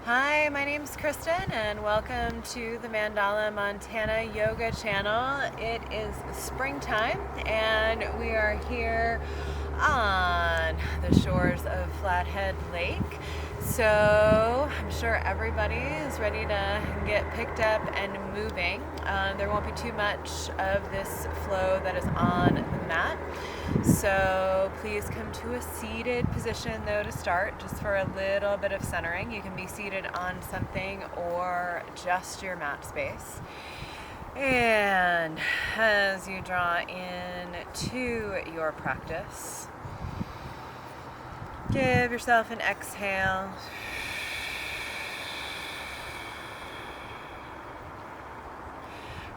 Hi, my name's Kristen and welcome to the Mandala, Montana Yoga channel. It is springtime and we are here on the shores of Flathead Lake. So I'm sure everybody is ready to get picked up and moving. There won't be too much of this flow that is on the mat. So please come to a seated position though to start, just for a little bit of centering. You can be seated on something or just your mat space. And as you draw in to your practice, give yourself an exhale.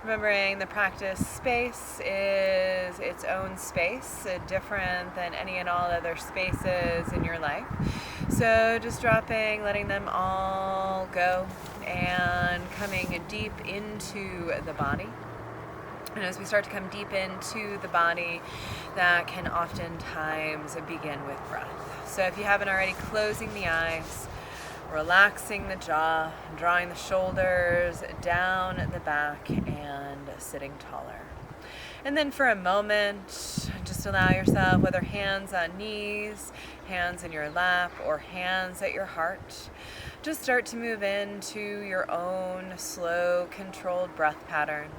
Remembering the practice space is its own space, different than any and all other spaces in your life. So just dropping, letting them all go and coming deep into the body. And as we start to come deep into the body, that can oftentimes begin with breath. So if you haven't already, closing the eyes, relaxing the jaw, drawing the shoulders down the back, and sitting taller. And then for a moment, just allow yourself, whether hands on knees, hands in your lap, or hands at your heart, just start to move into your own slow, controlled breath pattern.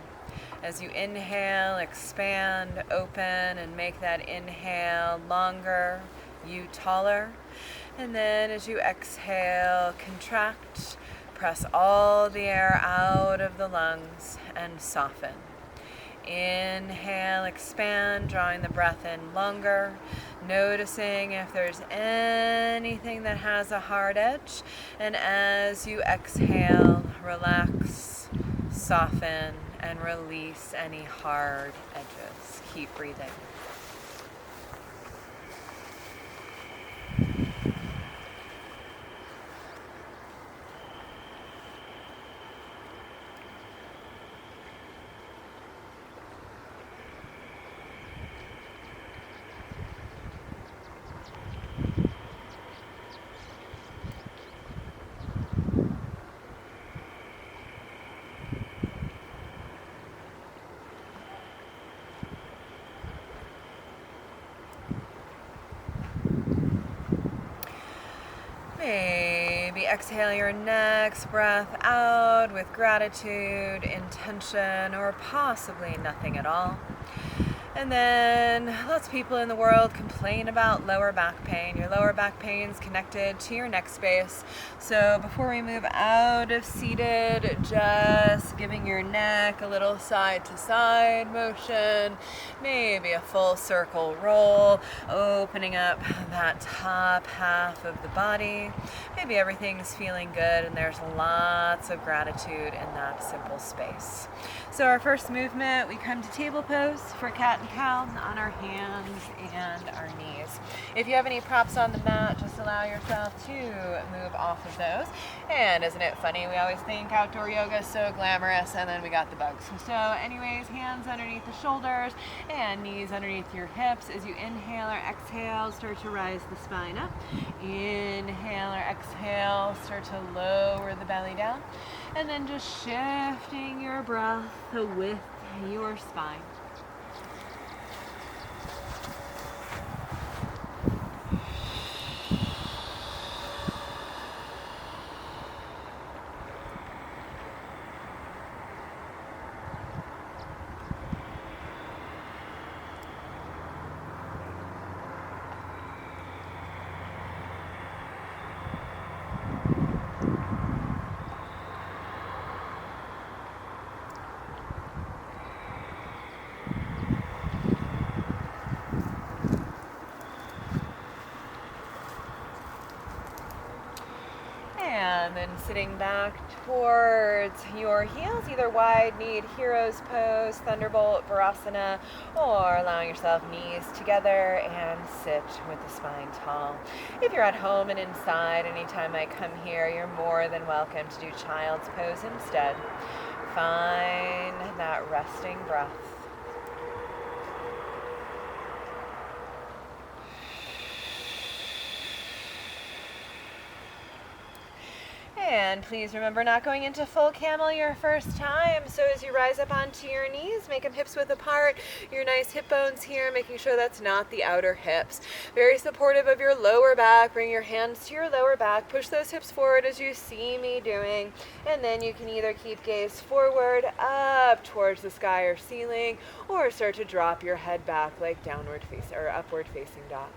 As you inhale, expand, open, and make that inhale longer, you taller. And then as you exhale, contract, press all the air out of the lungs and soften. Inhale, expand, drawing the breath in longer, noticing if there's anything that has a hard edge. And as you exhale, relax, soften, and release any hard edges. Keep breathing. Maybe exhale your next breath out with gratitude, intention, or possibly nothing at all. And then lots of people in the world complain about lower back pain. Your lower back pain is connected to your neck space. So before we move out of seated, just giving your neck a little side to side motion, maybe a full circle roll, opening up that top half of the body. Maybe everything's feeling good and there's lots of gratitude in that simple space. So our first movement, we come to table pose for cat and cow on our hands and our knees. If you have any props on the mat, just allow yourself to move off of those. And isn't it funny, we always think outdoor yoga is so glamorous and then we got the bugs. So anyways, hands underneath the shoulders and knees underneath your hips. As you inhale or exhale, start to rise the spine up. Inhale or exhale, start to lower the belly down. And then just shifting your breath with your spine. And then sitting back towards your heels, either wide-kneed hero's pose, thunderbolt, virasana, or allowing yourself knees together and sit with the spine tall. If you're at home and inside, anytime I come here, you're more than welcome to do child's pose instead. Find that resting breath. And please remember, not going into full camel your first time. So as you rise up onto your knees, make them hips width apart, your nice hip bones here, making sure that's not the outer hips. Very supportive of your lower back. Bring your hands to your lower back. Push those hips forward as you see me doing. And then you can either keep gaze forward, up towards the sky or ceiling, or start to drop your head back like downward face or upward facing dog.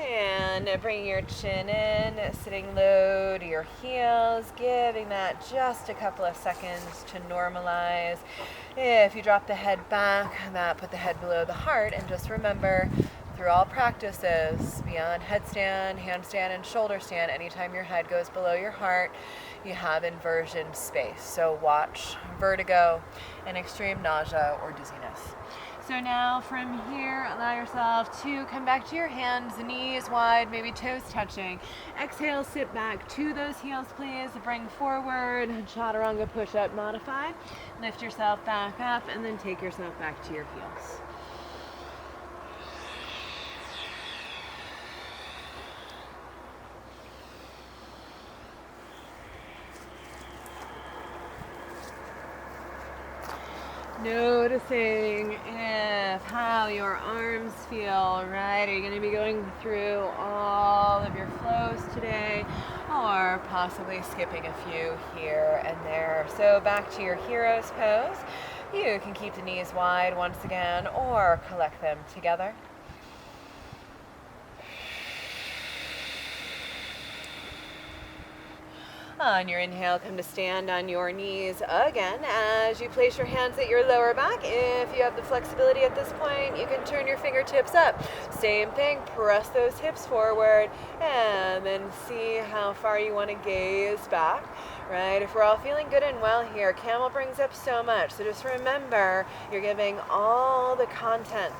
And bring your chin in, sitting low to your heels, giving that just a couple of seconds to normalize. If you drop the head back, put the head below the heart, and just remember, through all practices, beyond headstand, handstand, and shoulder stand, anytime your head goes below your heart, you have inversion space. So watch vertigo and extreme nausea or dizziness. So now from here, allow yourself to come back to your hands, knees wide, maybe toes touching. Exhale, sit back to those heels, please. Bring forward, chaturanga push-up modified. Lift yourself back up and then take yourself back to your heels. Noticing how your arms feel, right? Are you going to be going through all of your flows today, or possibly skipping a few here and there? So back to your hero's pose. You can keep the knees wide once again, or collect them together. On your inhale, come to stand on your knees again as you place your hands at your lower back. If you have the flexibility at this point, you can turn your fingertips up. Same thing, press those hips forward and then see how far you want to gaze back. Right, if we're all feeling good and well here, camel brings up so much. So just remember, you're giving all the contents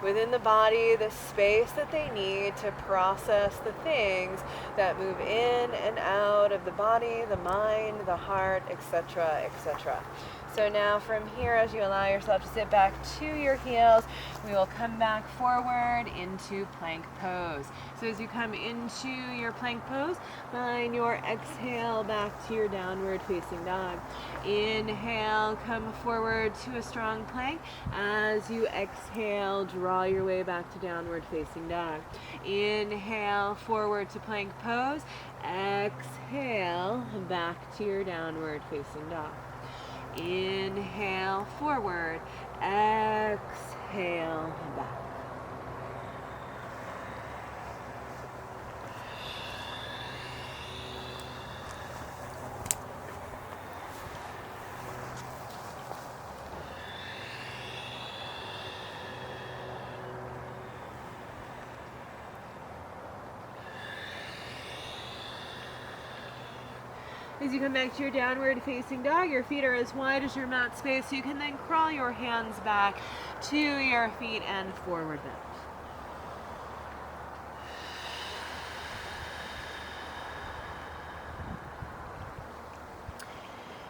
within the body the space that they need to process the things that move in and out of the body, the mind, the heart, etc., etc. So now from here, as you allow yourself to sit back to your heels, we will come back forward into plank pose. So as you come into your plank pose, find your exhale back to your downward facing dog. Inhale, come forward to a strong plank. As you exhale, draw your way back to downward facing dog. Inhale, forward to plank pose. Exhale, back to your downward facing dog. Inhale, forward. Exhale, back. As you come back to your downward facing dog, your feet are as wide as your mat space, so you can then crawl your hands back to your feet and forward bend.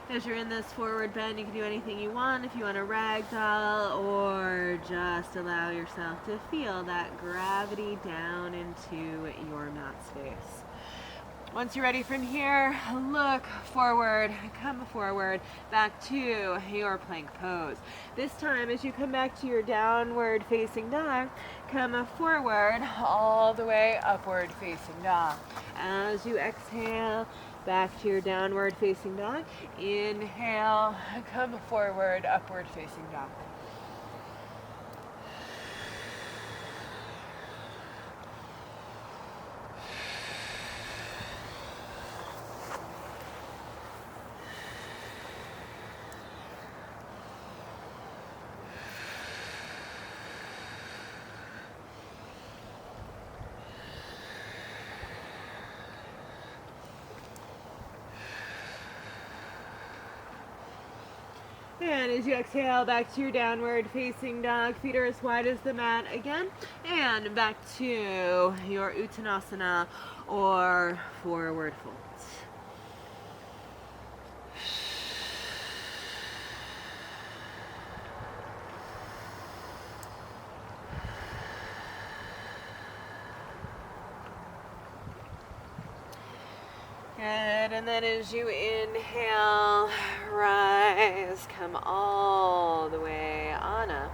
As you're in this forward bend, you can do anything you want. If you want to ragdoll, or just allow yourself to feel that gravity down into your mat space. Once you're ready from here, look forward, come forward, back to your plank pose. This time, as you come back to your downward facing dog, come forward all the way upward facing dog. As you exhale, back to your downward facing dog. Inhale, come forward, upward facing dog. And as you exhale, back to your downward facing dog, feet are as wide as the mat again, and back to your Uttanasana or forward fold. and then as you inhale, rise, come all the way on up.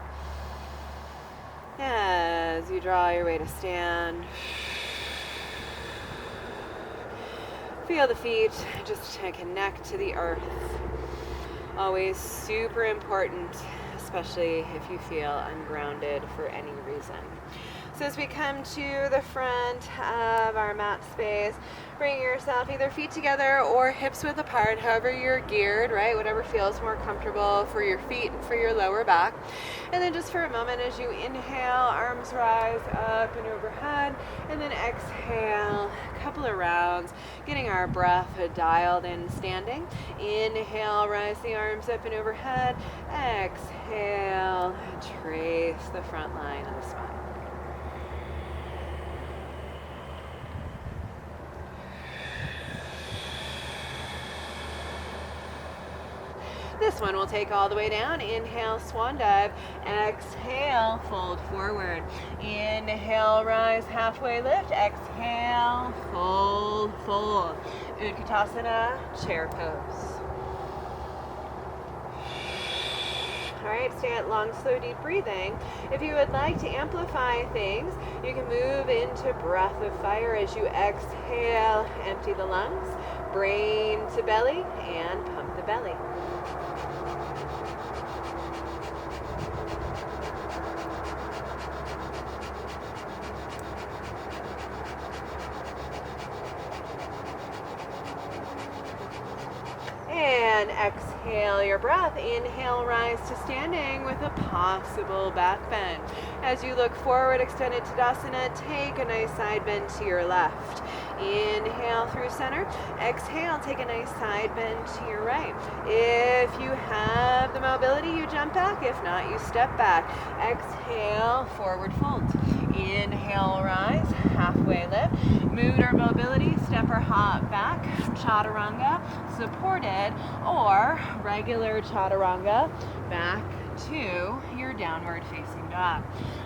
As you draw your way to stand, feel the feet just to connect to the earth. Always super important, especially if you feel ungrounded for any reason. So as we come to the front of our mat space, bring yourself either feet together or hips width apart, however you're geared, right? Whatever feels more comfortable for your feet and for your lower back. And then just for a moment, as you inhale, arms rise up and overhead, and then exhale, a couple of rounds, getting our breath dialed in standing. Inhale, rise the arms up and overhead. Exhale, trace the front line of the spine. This one we'll take all the way down. Inhale, swan dive. Exhale, fold forward. Inhale, rise, halfway lift. Exhale, fold, fold. Utkatasana, chair pose. All right, stay at long, slow, deep breathing. If you would like to amplify things, you can move into breath of fire as you exhale, empty the lungs, brain to belly, and pump the belly. And exhale your breath. Inhale, rise to standing with a possible back bend. As you look forward, extended Tadasana, take a nice side bend to your left. Inhale through center. Exhale, take a nice side bend to your right. If you have the mobility, you jump back. If not, you step back. Exhale, forward fold. Inhale, rise, halfway lift. Mood or mobility, step or hop back. Chaturanga, supported, or regular chaturanga, back to your downward facing dog.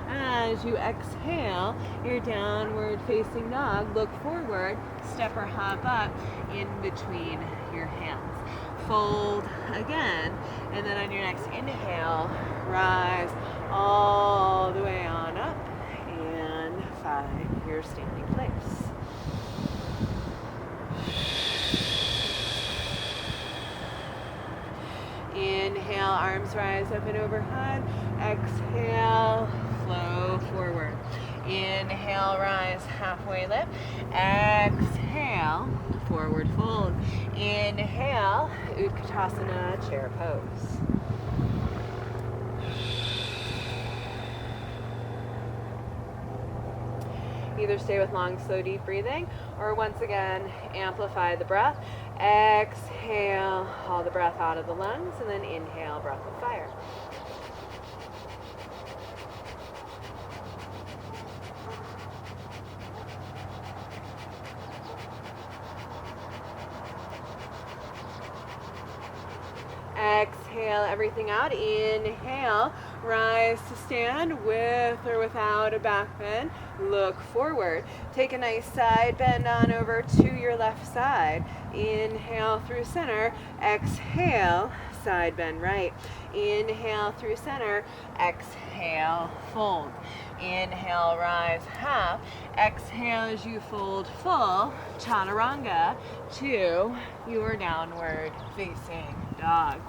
As you exhale your downward facing dog, look forward, step or hop up in between your hands. Fold again, and then on your next inhale, rise all the way on up and find your standing place. Inhale, arms rise up and overhead. Exhale, flow forward. Inhale, rise, halfway lift. Exhale, forward fold. Inhale, Utkatasana, chair pose. Either stay with long, slow, deep breathing, or once again, amplify the breath. Exhale, all the breath out of the lungs, and then inhale, breath of fire. Exhale everything out. Inhale, rise to stand with or without a back bend. Look forward. Take a nice side bend on over to your left side. Inhale through center. Exhale, side bend right. Inhale through center. Exhale, fold. Inhale, rise half. Exhale as you fold full. Chaturanga to your downward facing dog.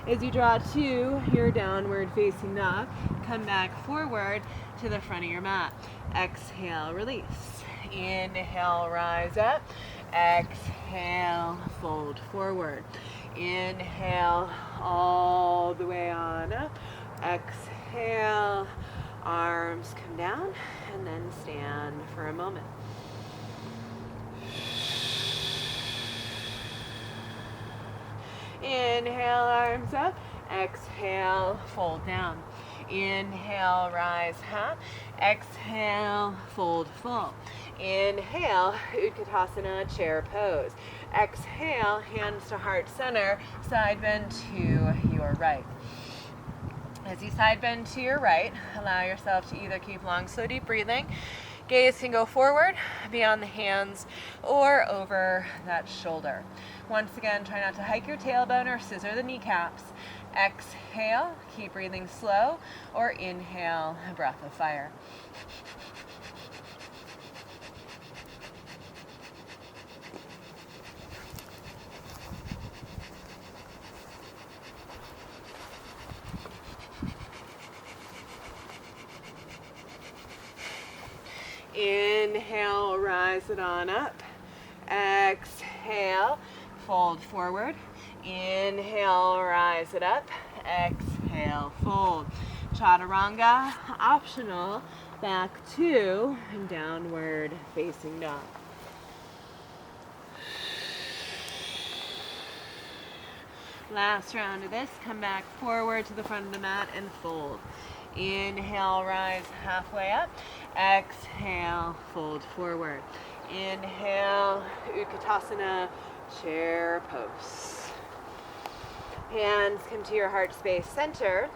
As you draw to your downward facing dog, come back forward to the front of your mat. Exhale, release. Inhale, rise up. Exhale, fold forward. Inhale, all the way on up. Exhale, arms come down, and then stand for a moment. Inhale, arms up. Exhale, fold down. Inhale, rise half. Exhale, fold full. Inhale, Utkatasana, chair pose. Exhale, hands to heart center, side bend to your right. As you side bend to your right, allow yourself to either keep long, slow, deep breathing. Gaze can go forward, beyond the hands, or over that shoulder. Once again, try not to hike your tailbone or scissor the kneecaps. Exhale, keep breathing slow, or inhale, a breath of fire. Inhale, rise it on up. Exhale, fold forward. Inhale, rise it up. Exhale, fold. Chaturanga, optional, back to downward facing dog. Last round of this, come back forward to the front of the mat and fold. Inhale, rise halfway up. Exhale, fold forward. Inhale, Utkatasana, chair pose. Hands come to your heart space center.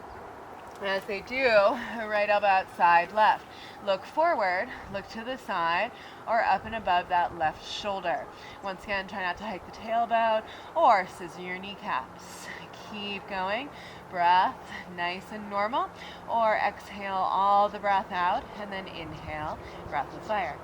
As they do, right elbow outside, left. Look forward, look to the side, or up and above that left shoulder. Once again, try not to hike the tailbone or scissor your kneecaps. Keep going. Breath, nice and normal. Or exhale all the breath out, and then inhale, breath of fire.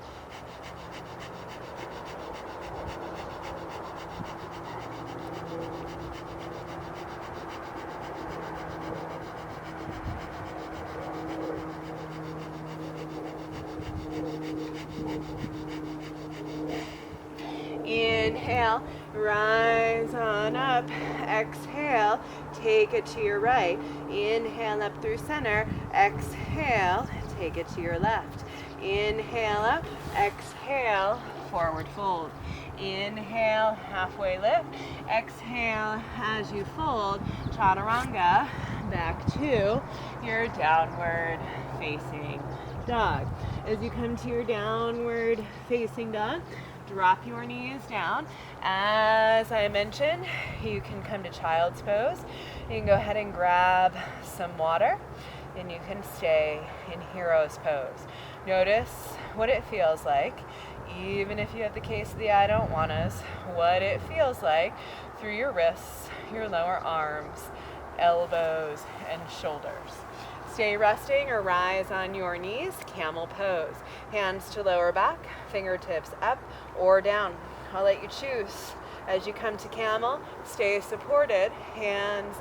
Inhale, rise on up. Exhale, take it to your right. Inhale up through center. Exhale, take it to your left. Inhale up. Exhale, forward fold. Inhale, halfway lift. Exhale as you fold. Chaturanga, back to your downward facing dog. As you come to your downward facing dog, drop your knees down. As I mentioned, you can come to child's pose. You can go ahead and grab some water, and you can stay in hero's pose. Notice what it feels like, even if you have the case of the I don't wannas, what it feels like through your wrists, your lower arms, elbows, and shoulders. Stay resting or rise on your knees, camel pose. Hands to lower back, fingertips up or down. I'll let you choose. As you come to camel, stay supported, hands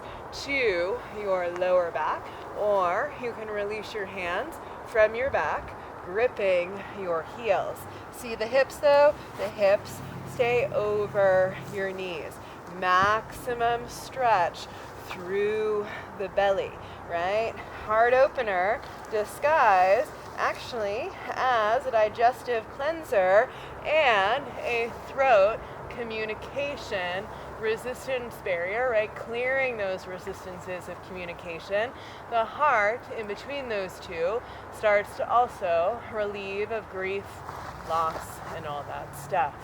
to your lower back, or you can release your hands from your back, gripping your heels. See the hips though? The hips stay over your knees. Maximum stretch through the belly, right? Heart opener disguised actually as a digestive cleanser and a throat communication resistance barrier, right? Clearing those resistances of communication. The heart, in between those two, starts to also relieve of grief, loss, and all that stuff.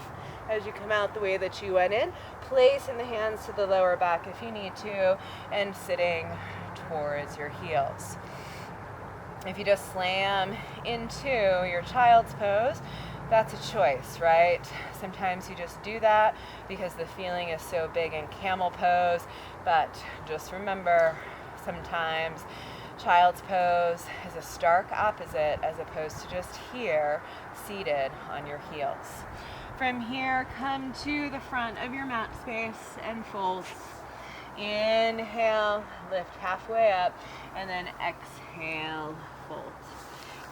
As you come out the way that you went in, placing the hands to the lower back if you need to, and sitting towards your heels. If you just slam into your child's pose, that's a choice, right? Sometimes you just do that because the feeling is so big in camel pose, but just remember, sometimes child's pose is a stark opposite as opposed to just here, seated on your heels. From here, come to the front of your mat space and fold. Inhale, lift halfway up, and then exhale, fold.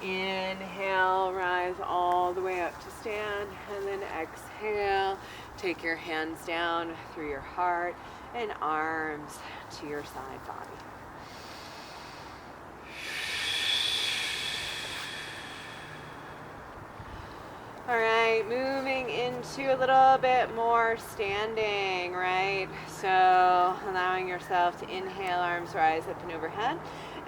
Inhale, rise all the way up to stand, and then exhale, take your hands down through your heart and arms to your side body. All right, moving into a little bit more standing, right? So allowing yourself to inhale, arms rise up and overhead.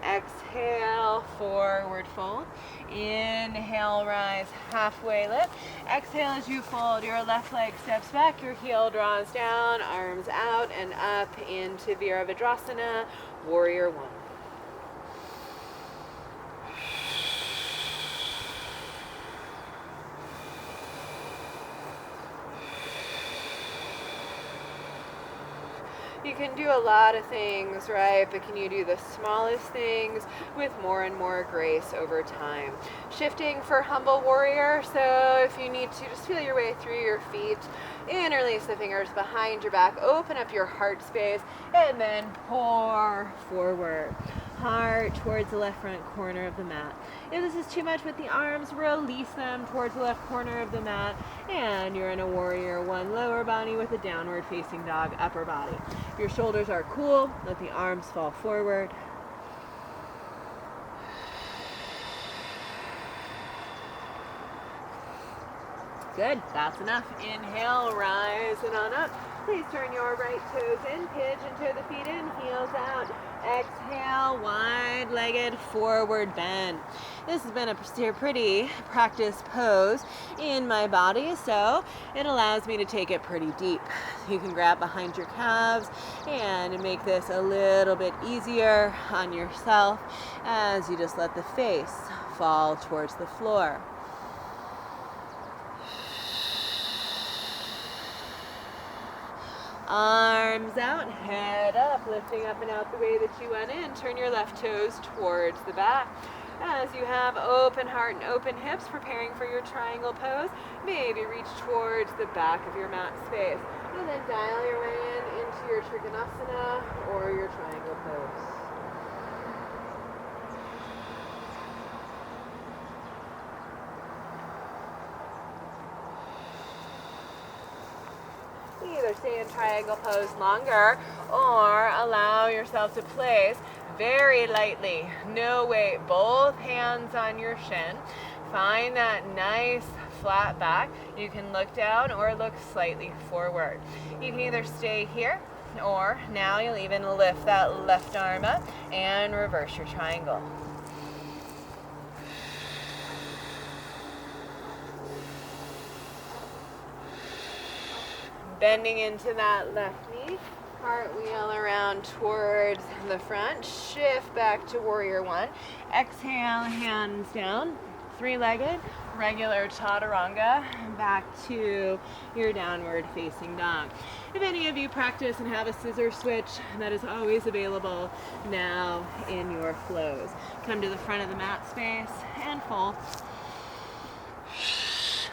Exhale, forward fold. Inhale, rise, halfway lift. Exhale as you fold, your left leg steps back, your heel draws down, arms out and up into Virabhadrasana, Warrior One. You can do a lot of things, right? But can you do the smallest things with more and more grace over time? Shifting for humble warrior. So if you need to, just feel your way through your feet. Interlace the fingers behind your back. Open up your heart space. And then pour forward. Heart towards the left front corner of the mat. If this is too much with the arms, release them towards the left corner of the mat. And you're in a warrior one lower body with a downward facing dog upper body. If your shoulders are cool, let the arms fall forward. Good, that's enough. Inhale, rise and on up. Please turn your right toes in, pigeon toe the feet in, heels out. Exhale, wide-legged forward bend. This has been a pretty practice pose in my body, so it allows me to take it pretty deep. You can grab behind your calves and make this a little bit easier on yourself as you just let the face fall towards the floor. Arms out, head up, lifting up and out the way that you went in. Turn your left toes towards the back. As you have open heart and open hips, preparing for your triangle pose, maybe reach towards the back of your mat space. And then dial your way into your Trikonasana or your triangle pose. Either stay in triangle pose longer or allow yourself to place very lightly, no weight, both hands on your shin. Find that nice flat back. You can look down or look slightly forward. You can either stay here or now you'll even lift that left arm up and reverse your triangle. Bending into that left knee, cartwheel around towards the front, shift back to warrior one. Exhale, hands down, three-legged, regular chaturanga, back to your downward facing dog. If any of you practice and have a scissor switch, that is always available now in your flows. Come to the front of the mat space and fold.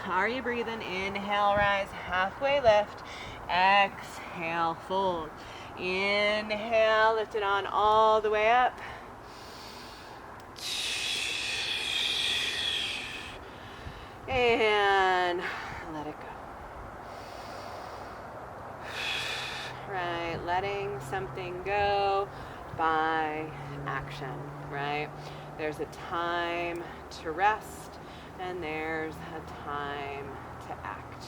Are you breathing? Inhale, rise, halfway lift. Exhale, fold. Inhale, lift it on all the way up. And let it go. Right, letting something go by action, right? There's a time to rest and there's a time to act.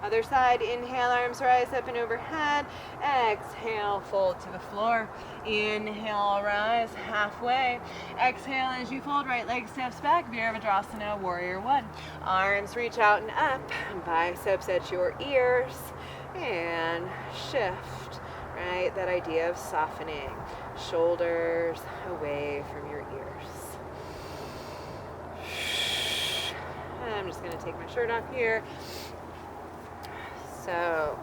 Other side, inhale, arms rise up and overhead. Exhale, fold to the floor. Inhale, rise halfway. Exhale as you fold, right leg steps back, Virabhadrasana, warrior one. Arms reach out and up, biceps at your ears, and shift, right? That idea of softening, shoulders away from your ears. I'm just going to take my shirt off here. So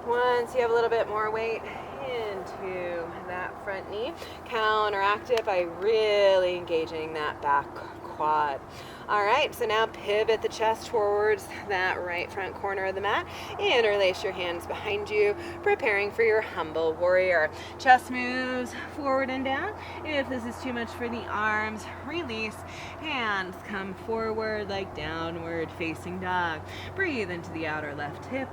once you have a little bit more weight into that front knee, counteractive by really engaging that back quad. All right, so now pivot the chest towards that right front corner of the mat. Interlace your hands behind you, preparing for your humble warrior. Chest moves forward and down. If this is too much for the arms, release. Hands come forward like downward facing dog. Breathe into the outer left hip.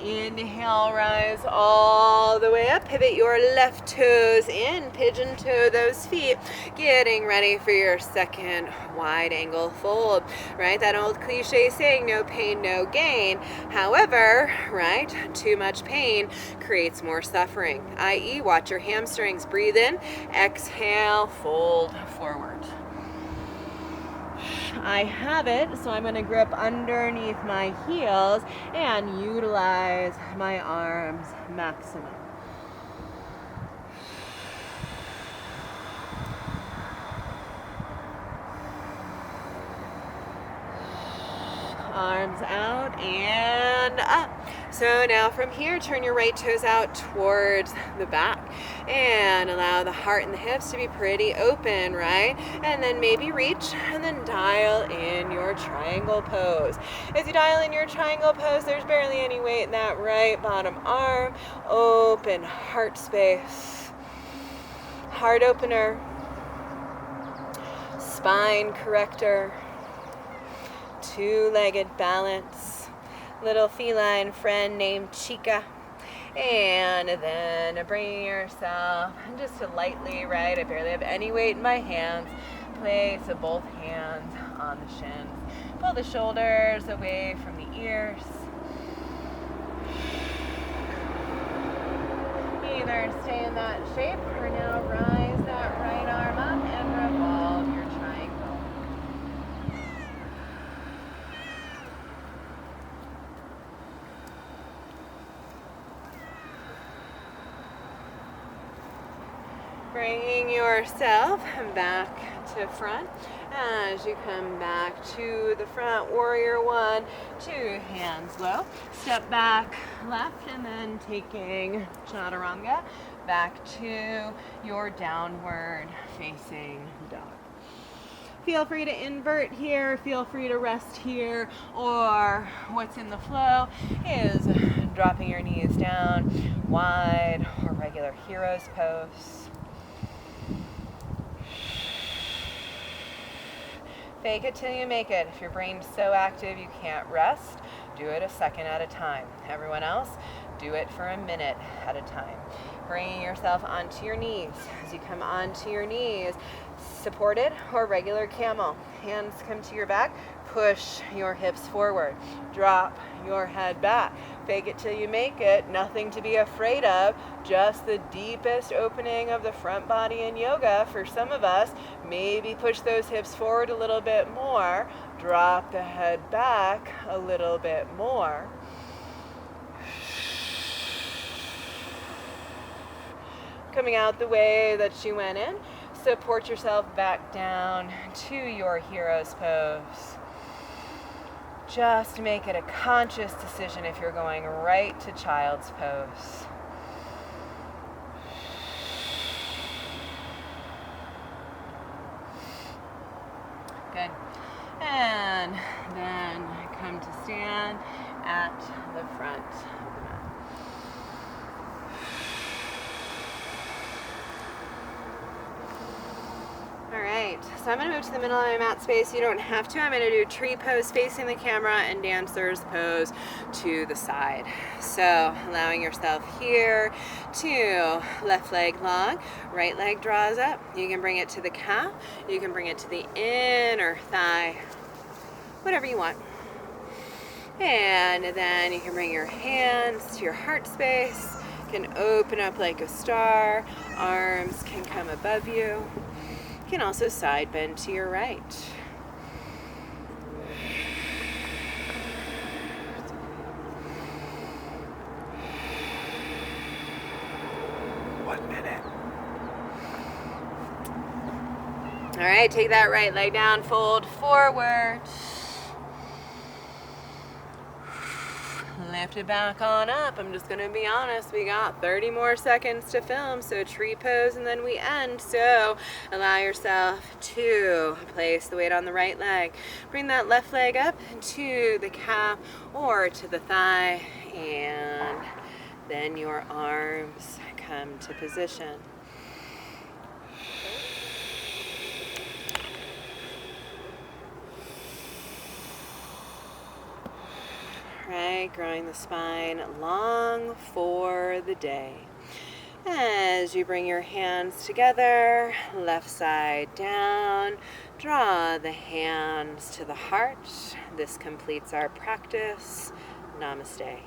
Inhale, rise all the way up. Pivot your left toes in. Pigeon toe those feet. Getting ready for your second wide angle fold. Right? That old cliche saying, no pain, no gain. However, right, too much pain creates more suffering. I.e., watch your hamstrings. Breathe in. Exhale, fold forward. I have it, so I'm going to grip underneath my heels and utilize my arms maximum. Arms out and up. So now from here, turn your right toes out towards the back and allow the heart and the hips to be pretty open, right? And then maybe reach and then dial in your triangle pose. As you dial in your triangle pose, there's barely any weight in that right bottom arm. Open heart space. Heart opener. Spine corrector. Two-legged balance, little feline friend named Chica, and then bringing yourself just to lightly, right, I barely have any weight in my hands, place both hands on the shins, pull the shoulders away from the ears, either stay in that shape or now rise that right arm up and revolve your triangle. Bringing yourself back to front. As you come back to the front, warrior one, two hands low. Step back left and then taking chaturanga back to your downward facing dog. Feel free to invert here, feel free to rest here, or what's in the flow is dropping your knees down, wide or regular hero's pose. Fake it till you make it. If your brain's so active you can't rest, do it a second at a time. Everyone else, do it for a minute at a time. Bringing yourself onto your knees. As you come onto your knees, supported or regular camel. Hands come to your back. Push your hips forward. Drop your head back. Fake it till you make it. Nothing to be afraid of. Just the deepest opening of the front body in yoga. For some of us, maybe push those hips forward a little bit more. Drop the head back a little bit more. Coming out the way that you went in. Support yourself back down to your hero's pose. Just make it a conscious decision if you're going right to child's pose. Good. And then come to stand at the front of the mat. All right, so I'm going to move to the middle of my mat space. You don't have to. I'm going to do tree pose facing the camera and dancer's pose to the side. So allowing yourself here to left leg long, right leg draws up. You can bring it to the calf. You can bring it to the inner thigh, whatever you want. And then you can bring your hands to your heart space. You can open up like a star. Arms can come above you. You can also side bend to your right. One minute. All right, take that right leg down, fold forward. Lift it back on up. I'm just going to be honest, we got 30 more seconds to film, so tree pose and then we end. So allow yourself to place the weight on the right leg. Bring that left leg up to the calf or to the thigh, and then your arms come to position. Right, growing the spine long for the day. As you bring your hands together, left side down, draw the hands to the heart. This completes our practice. Namaste.